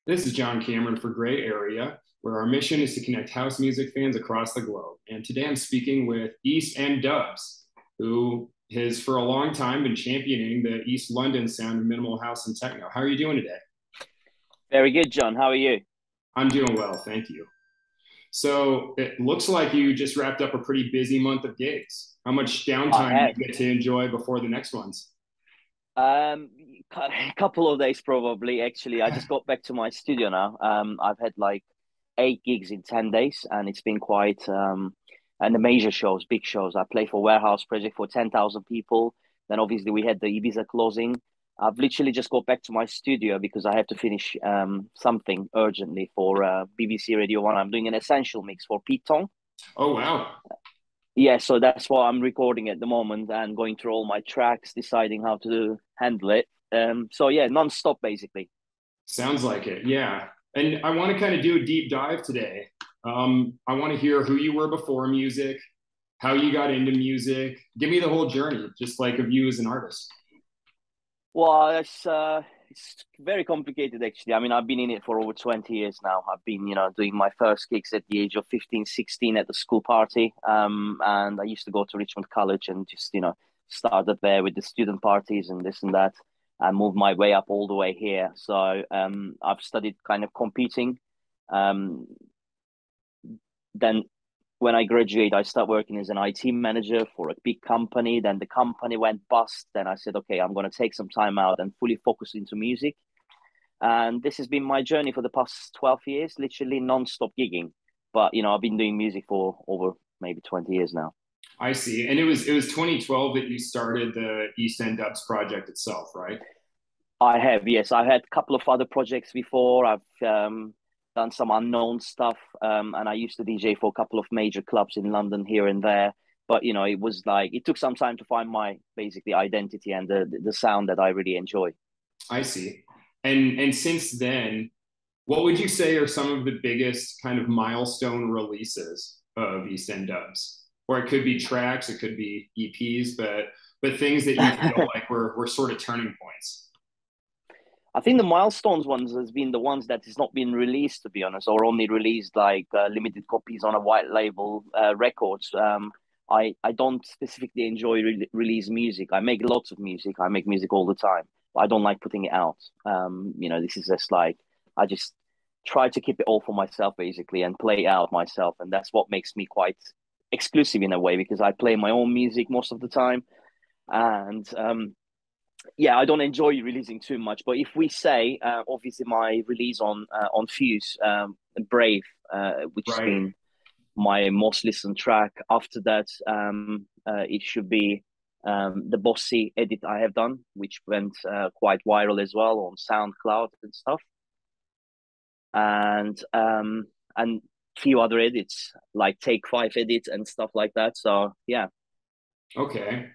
This is John Cameron for Gray Area, where our mission is to connect house music fans across the globe. And today I'm speaking with East End Dubs, who has for a long time been championing the East London sound of minimal house and techno. How are you doing today? Very good, John. How are you? I'm doing well, thank you. So it looks like you just wrapped up a pretty busy month of gigs. How much I downtime do have you get to enjoy before the next ones? um a couple of days probably. Actually, I just got back to my studio now. I've had like 8 gigs in 10 days, and it's been quite and the major shows, big shows. I play for Warehouse Project for 10,000 people. Then obviously we had the Ibiza closing. I've literally just got back to my studio because I have to finish something urgently for BBC Radio One. I'm doing an essential mix for Pete Tong. Oh, wow. Yeah, so that's what I'm recording at the moment and going through all my tracks, deciding how to handle it. So yeah, non-stop basically. Sounds like it. Yeah. And I want to kind of do a deep dive today. I want to hear who you were before music, how you got into music. Give me the whole journey, just like of you as an artist. Well, it's very complicated actually. I mean, I've been in it for over 20 years now. I've been, doing my first gigs at the age of 15, 16 at the school party. And I used to go to Richmond College and just, started there with the student parties and this and that. And moved my way up all the way here. So I've studied kind of competing. Um, then when I graduated, I started working as an IT manager for a big company. Then the company went bust. Then I said, okay, I'm going to take some time out and fully focus into music. And this has been my journey for the past 12 years, literally non-stop gigging. But, I've been doing music for over maybe 20 years now. I see. And it was 2012 that you started the East End Dubs project itself, right? I have, yes. I had a couple of other projects before. I've done some unknown stuff, and I used to DJ for a couple of major clubs in London here and there. But it was like it took some time to find my basically identity and the sound that I really enjoy. I see. And since then, what would you say are some of the biggest kind of milestone releases of East End Dubs? Or it could be tracks, it could be EPs, but things that you feel like were sort of turning points. I think the milestones ones has been the ones that has not been released, to be honest, or only released like limited copies on a white label records. I don't specifically enjoy release music. I make lots of music. I make music all the time. But I don't like putting it out. This is just like I just try to keep it all for myself basically and play out myself, and that's what makes me quite exclusive in a way because I play my own music most of the time, and yeah, I don't enjoy releasing too much. But if we say, obviously, my release on Fuse, Brave, which has Right. been my most listened track. After that, it should be the Bossy edit I have done, which went quite viral as well on SoundCloud and stuff, and few other edits like Take Five edits and stuff like that. So yeah. Okay.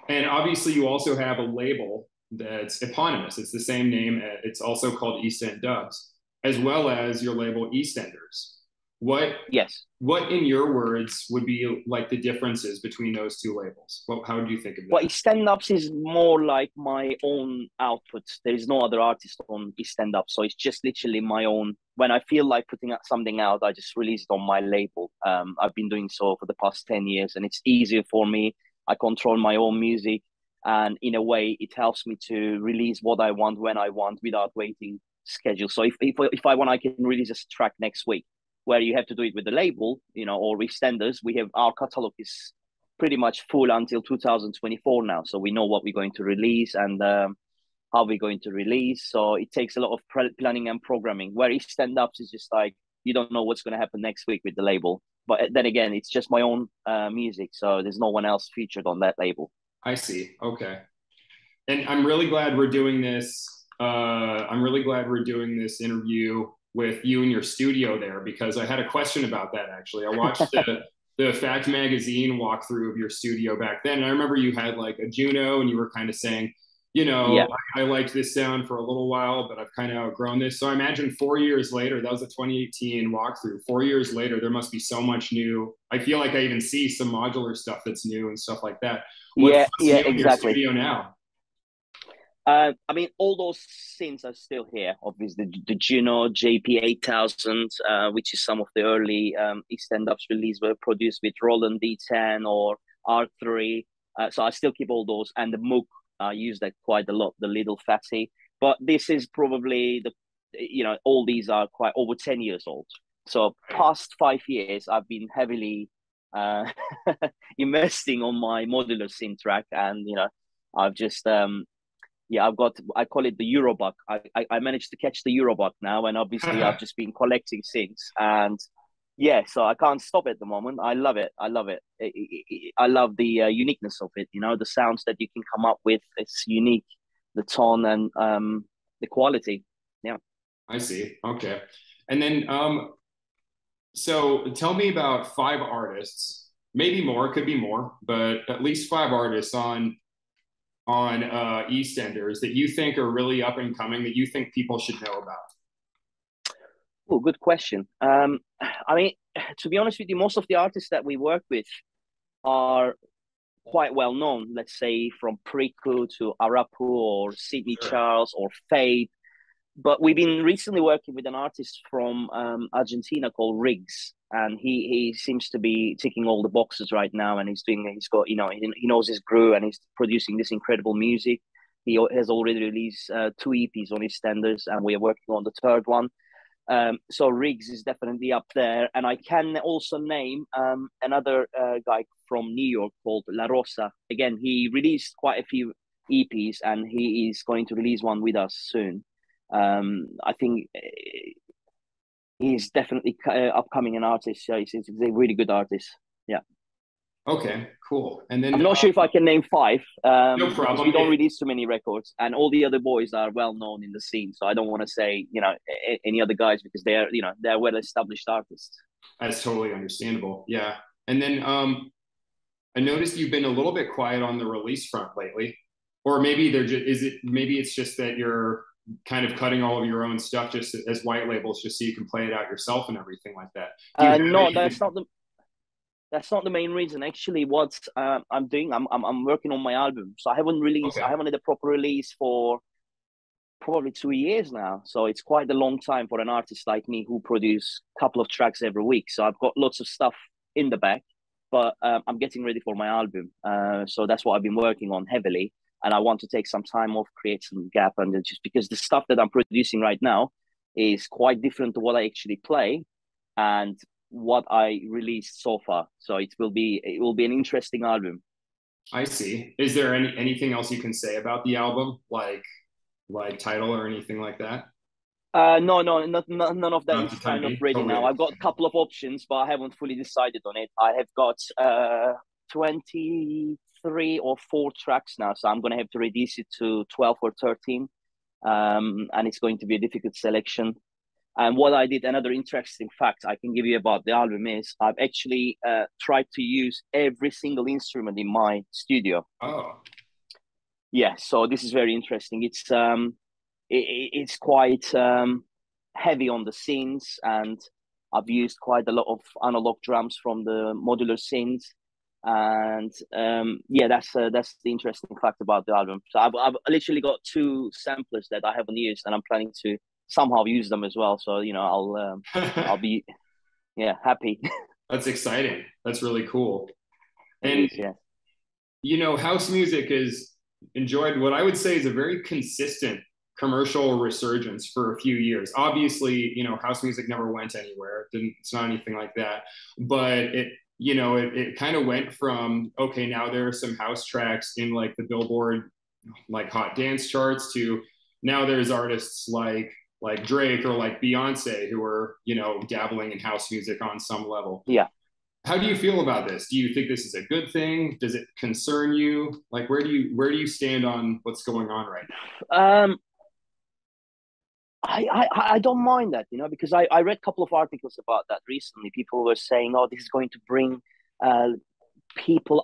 And obviously, you also have a label that's eponymous. It's the same name. It's also called East End Dubs, as well as your label EastEnders. What Yes. what in your words would be like the differences between those two labels? How do you think of Well, that? stand ups is more like my own output. There is no other artist on stand up, so it's just literally my own. When I feel like putting out something out, I just release it on my label. I've been doing so for the past 10 years, and it's easier for me. I control my own music, and in a way, it helps me to release what I want when I want without waiting schedule. So if I want, I can release a track next week. Where you have to do it with the label, or extenders. We have our catalog is pretty much full until 2024 now. So we know what we're going to release and how we're going to release. So it takes a lot of planning and programming. Where each stand ups is just like you don't know what's going to happen next week with the label. But then again, it's just my own music, so there's no one else featured on that label. I see. Okay. And I'm really glad we're doing this. I'm really glad we're doing this interview with you in your studio there because I had a question about that actually. I watched the Fact Magazine walkthrough of your studio back then. And I remember you had like a Juno and you were kind of saying, Yeah. I liked this sound for a little while, but I've kind of outgrown this. So I imagine 4 years later, that was a 2018 walkthrough. 4 years later, there must be so much new. I feel like I even see some modular stuff that's new and stuff like that. What's Yeah, new in your exactly. studio now? I mean, all those scenes are still here. Obviously, the Juno JP 8000, which is some of the early EastEndUps release were produced with Roland D10 or R3. So I still keep all those, and the Moog I use that quite a lot. The Little Fatty, but this is probably all these are quite over 10 years old. So Right. past 5 years, I've been heavily uh, investing on my modular synth track, and I've just yeah, I call it the Eurobuck. I managed to catch the Eurobuck now, and obviously I've just been collecting since. And yeah, so I can't stop at the moment. I love it. I love it. I love the uniqueness of it. The sounds that you can come up with. It's unique, the tone and the quality. Yeah. I see. Okay. And then so tell me about five artists, maybe more, could be more, but at least five artists on EastEnders that you think are really up and coming that you think people should know about. Oh, good question. I mean, to be honest with you, most of the artists that we work with are quite well known. Let's say from Priku to Arapu or Sydney Sure. Charles or Fade. But we've been recently working with an artist from Argentina called Riggs, and he seems to be ticking all the boxes right now. And he's got he knows his groove, and he's producing this incredible music. He has already released two EPs on his standards, and we are working on the third one. So Riggs is definitely up there, and I can also name another guy from New York called La Rosa. Again, he released quite a few EPs, and he is going to release one with us soon. I think he's definitely upcoming an artist. Yeah, he's a really good artist. Yeah, Okay, cool. And I'm then not sure if I can name five no because problem. we don't release too many records, and all the other boys are well known in the scene. So I don't want to say any other guys because they're well established artists. That's totally understandable. Yeah. And then I noticed you've been a little bit quiet on the release front lately. Or maybe they're just is it maybe it's just that you're kind of cutting all of your own stuff just as white labels just so you can play it out yourself and everything like that. Do you have No, anything? that's not the main reason. Actually, what I'm doing, I'm working on my album. So I Okay. haven't had a proper release for probably 2 years now. So it's quite a long time for an artist like me who produce a couple of tracks every week. So I've got lots of stuff in the back, but I'm getting ready for my album. So that's what I've been working on heavily. And I want to take some time off, create some gap, and just because the stuff that I'm producing right now is quite different to what I actually play and what I released so far. So it will be an interesting album. I see. Is there anything else you can say about the album, like title or anything like that? No, no, none of that Not to is kind of ready totally now. I've got a understand. couple of options, but I haven't fully decided on it. I have got 23 or four tracks now, so I'm gonna have to reduce it to 12 or 13. And it's going to be a difficult selection. And what I did, another interesting fact I can give you about the album is I've actually tried to use every single instrument in my studio. Oh, Yeah, so this is very interesting. It's quite heavy on the scenes, and I've used quite a lot of analog drums from the modular scenes. And yeah, that's the interesting fact about the album. So I've literally got two samplers that I haven't used, and I'm planning to somehow use them as well. So I'll be yeah happy. that's exciting. That's really cool. It And is, yeah. house music is enjoyed what I would say is a very consistent commercial resurgence for a few years. Obviously, house music never went anywhere. It's not anything like that. But it kind of went from, okay, now there are some house tracks in like the Billboard like hot dance charts to now there's artists like Drake or like Beyonce who are, dabbling in house music on some level. Yeah. How do you feel about this? Do you think this is a good thing? Does it concern you? Like where do you stand on what's going on right Um, I don't mind that, because I read a couple of articles about that recently. People were saying, "Oh, this is going to bring uh,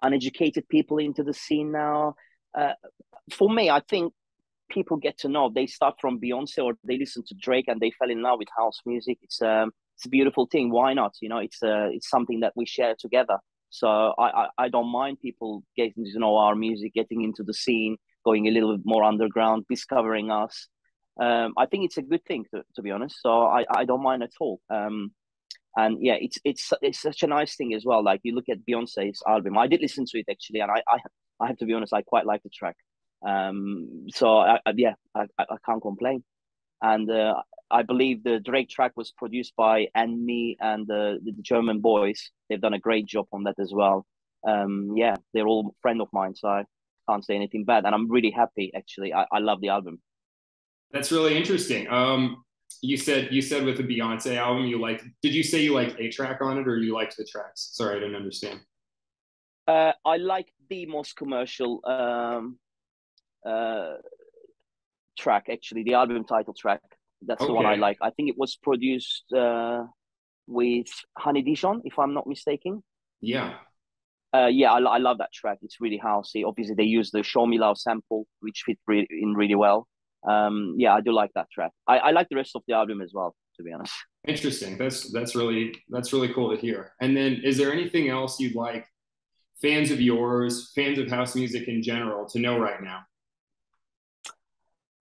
uneducated people into the scene now." Uh, for me, I think people get to know. They start from Beyonce or they listen to Drake and they fell in love with house music. It's a beautiful thing. Why not? It's something that we share together. So I don't mind people getting to know our music, getting into the scene. going a little bit more underground, discovering us. I think it's a good thing to be honest. So I don't mind at all. And yeah, it's such a nice thing as well. Like you look at Beyonce's album, I did listen to it actually, and I have to be honest, I quite like the track. So yeah, I can't complain. And I believe the Drake track was produced by and me and the German boys. They've done a great job on that as well. Yeah, they're all friend of mine, so I can't say anything bad. And I'm really happy actually. I love the album. That's really interesting. You said with the Beyonce album, you liked. Did you say you liked a track on it, or you liked the tracks? Sorry, I didn't understand. I like the most commercial uh, track, actually, the album title track. That's the one I Okay. like. I think it was produced with Honey Dijon, if I'm not mistaken. Yeah. Yeah, I love that track. It's really housey. Obviously, they use the Show Me Love sample, which fit in really well. Yeah, I do like that track. I like the rest of the album as well, to be honest. Interesting. That's really cool to hear. And then, is there anything else you'd like fans of yours, fans of house music in general, to know right now?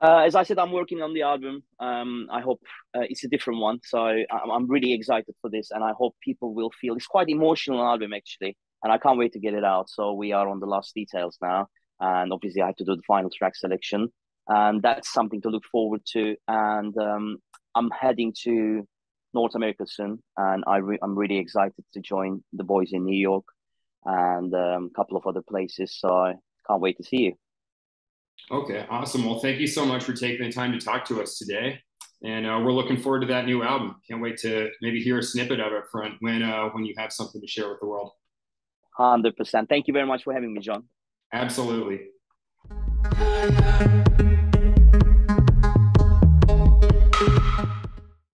As I said, I'm working on the album. I hope it's a different one. So I'm really excited for this, and I hope people will feel it's quite emotional album actually, and I can't wait to get it out. So we are on the last details now, and obviously I have to do the final track selection, and that's something to look forward to. And I'm heading to North America soon, and I'm really excited to join the boys in New York and a couple of other places. So I can't wait to see you. Okay, awesome. Well, thank you so much for taking the time to talk to us today. And we're looking forward to that new album. Can't wait to maybe hear a snippet of it front when you have something to share with the world. 100%. Thank you very much for having me, John. Absolutely.